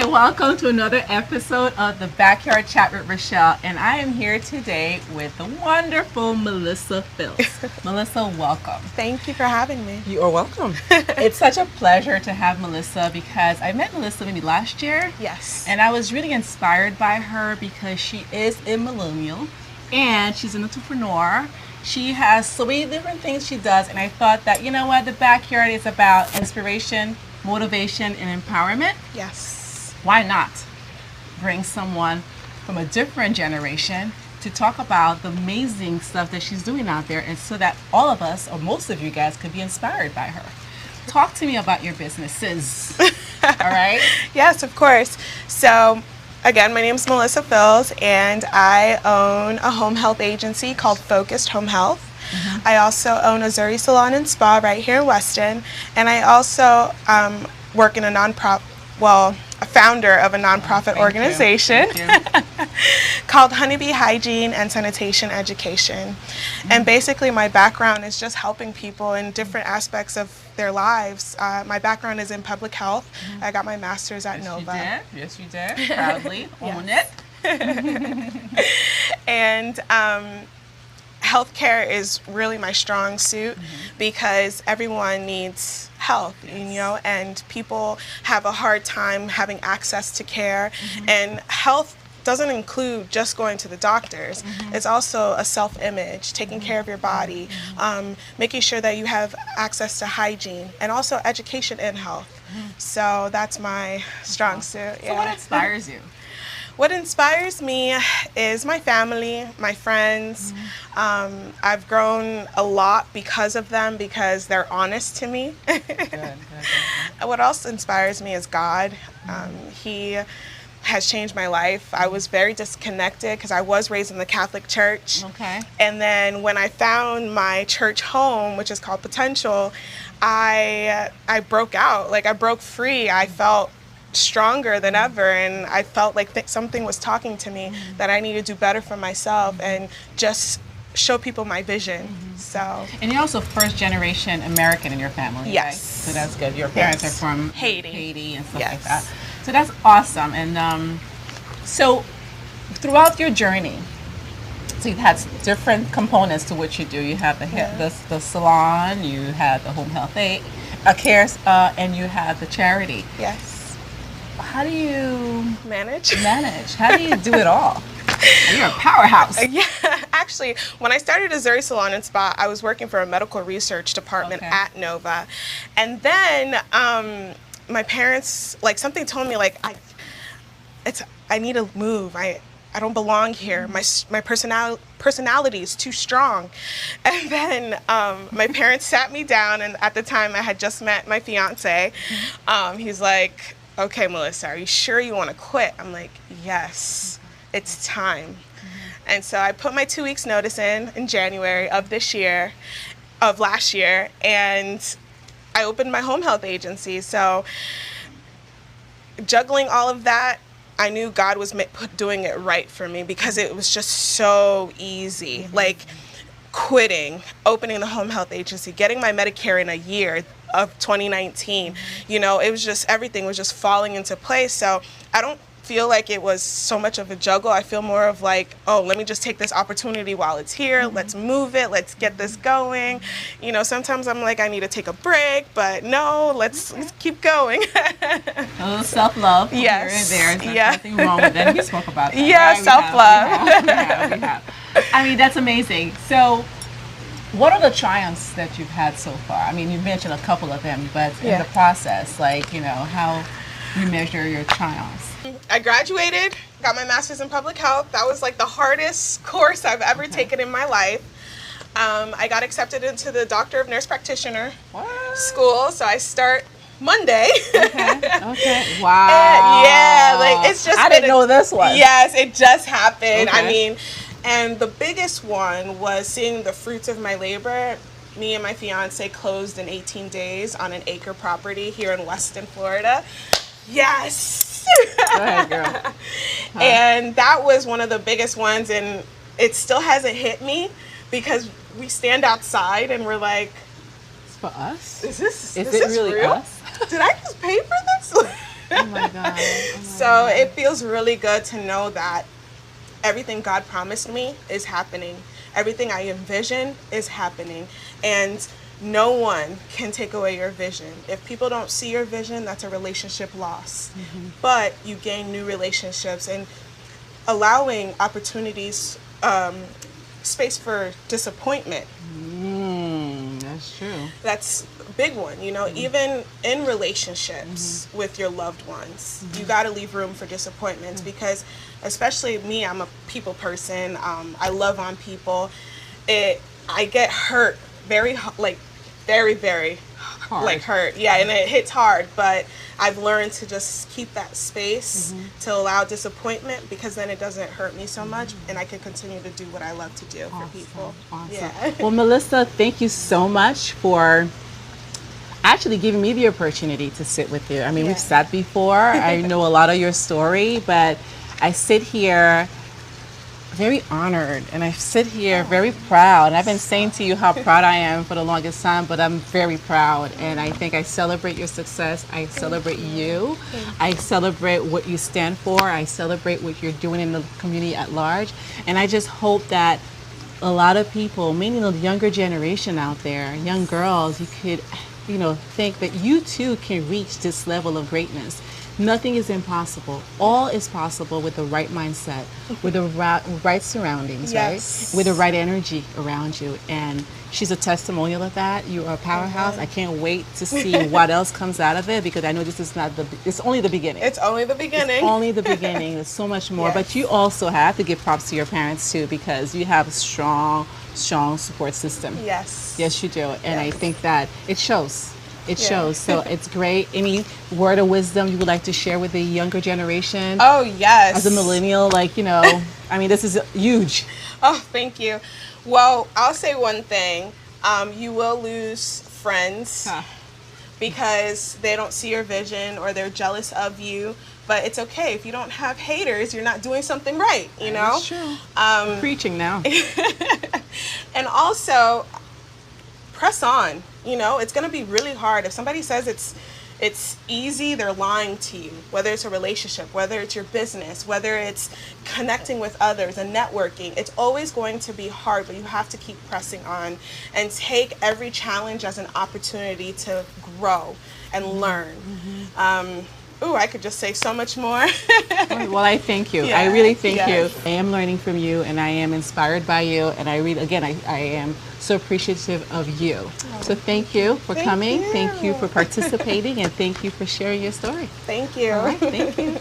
welcome to another episode of the Backyard Chat with Rochelle. And I am here today with the wonderful Melissa Phills. Melissa, welcome. Thank you for having me. You are welcome. It's such a pleasure to have Melissa because I met Melissa maybe last year. Yes. And I was really inspired by her because she is a millennial and she's an entrepreneur. She has so many different things she does, and I thought that, you know what, the backyard is about inspiration, motivation, and empowerment. Yes. Why not bring someone from a different generation to talk about the amazing stuff that she's doing out there, and so that all of us, or most of you guys, could be inspired by her. Talk to me about your businesses. All right? Yes, of course. So, again, my name is Melissa Phills, and I own a home health agency called Focused Home Health. Mm-hmm. I also own a Zuri Salon and Spa right here in Weston, and I also work in a founder of a nonprofit organization called Honeybee Hygiene and Sanitation Education. Mm-hmm. And basically my background is just helping people in different aspects of their lives. My background is in public health. Mm-hmm. I got my master's at Nova. Yes, you did. Proudly own it. And healthcare is really my strong suit because everyone needs health, and people have a hard time having access to care. And health doesn't include just going to the doctors. It's also a self-image, taking care of your body, making sure that you have access to hygiene, and also education in health. So that's my strong suit. So what inspires you? What inspires me is my family, my friends. I've grown a lot because of them, because they're honest to me. Good. What else inspires me is God. He has changed my life. I was very disconnected because I was raised in the Catholic Church. Okay. And then when I found my church home, which is called Potential, I broke out. Like, I broke free. I felt stronger than ever, and I felt like something was talking to me that I need to do better for myself and just show people my vision. So. And you're also first generation American in your family, yes. Right? So that's good. Your parents are from Haiti and stuff like that. So that's awesome. And so throughout your journey, so you've had different components to what you do. You have the salon, you have the home health care, and you have the charity. Yes. How do you manage? How do you do it all? You're a powerhouse. Yeah, actually, when I started a Zuri Salon and Spa, I was working for a medical research department at Nova. And then my parents, something told me, I need to move. I don't belong here. My personality is too strong. And then my parents sat me down, and at the time I had just met my fiance. He's like, okay, Melissa, are you sure you want to quit? I'm like, yes, it's time. And so I put my 2 weeks notice in January of last year, and I opened my home health agency. So juggling all of that, I knew God was doing it right for me because it was just so easy. Like quitting, opening the home health agency, getting my Medicare in a year of 2019, it was just, everything was just falling into place. So I don't feel like it was so much of a juggle. I feel more of like, oh, let me just take this opportunity while it's here. Let's move it. Let's get this going. Sometimes I'm like, I need to take a break, but no, let's keep going. A little self-love. Yes. Here and there. There's nothing wrong with that. We spoke about that. Yeah, right? Self-love. We have. I mean, that's amazing. So what are the triumphs that you've had so far? I mean, you've mentioned a couple of them, but in the process, how you measure your triumphs. I graduated, got my master's in public health. That was the hardest course I've ever taken in my life. I got accepted into the Doctor of Nurse Practitioner school, so I start Monday. Okay. Wow. And, it's just. I didn't know this one. Yes, it just happened. Okay. I mean, and the biggest one was seeing the fruits of my labor. Me and my fiance closed in 18 days on an acre property here in Weston, Florida. Yes. Go ahead, girl. And that was one of the biggest ones, and it still hasn't hit me because we stand outside and we're like, it's for us? Is it really real? us? Did I just pay for this? Oh my God. Oh my So God. it feels really good to know that everything God promised me is happening. Everything I envision is happening. And no one can take away your vision. If people don't see your vision, that's a relationship loss. But you gain new relationships and allowing opportunities, space for disappointment. That's true. That's a big one, you know, even in relationships with your loved ones, you got to leave room for disappointments because, especially me, I'm a people person. I love on people. I get hurt very, very Hard. like hurt. Yeah, and it hits hard, but I've learned to just keep that space to allow disappointment because then it doesn't hurt me so much and I can continue to do what I love to do for people. Awesome. Yeah. Well, Melissa, thank you so much for actually giving me the opportunity to sit with you. I mean, Yeah. we've sat before. I know a lot of your story, but I sit here very honored and I sit here very proud. And I've been saying to you how proud I am for the longest time, but I'm very proud. And I think I celebrate your success. I celebrate you. I celebrate what you stand for. I celebrate what you're doing in the community at large. And I just hope that a lot of people, mainly the younger generation out there, young girls, you could, think that you too can reach this level of greatness. Nothing is impossible. All is possible with the right mindset, with the right surroundings, Yes. right? With the right energy around you. And she's a testimonial of that. You are a powerhouse. I can't wait to see what else comes out of it because I know this is it's only the beginning. It's only the beginning. Only the beginning. There's so much more. Yes. But you also have to give props to your parents too because you have a strong support system. Yes. Yes, you do. And I Yes. think that it shows. It Yeah. shows. So it's great. Any word of wisdom you would like to share with the younger generation? Oh, yes. As a millennial, I mean, this is huge. Oh, thank you. Well, I'll say one thing. You will lose friends because they don't see your vision or they're jealous of you. But it's okay. If you don't have haters, you're not doing something right, you know? That's true. Preaching now. And also, press on. You know, it's going to be really hard. If somebody says it's easy, they're lying to you. Whether it's a relationship, whether it's your business, whether it's connecting with others and networking, it's always going to be hard, but you have to keep pressing on and take every challenge as an opportunity to grow and learn. I could just say so much more. Well, I thank you. Yeah, I really thank yes. you. I am learning from you and I am inspired by you. And I am so appreciative of you. So thank you for Thank coming. you. Thank you for participating and thank you for sharing your story. Thank you. All right, thank you.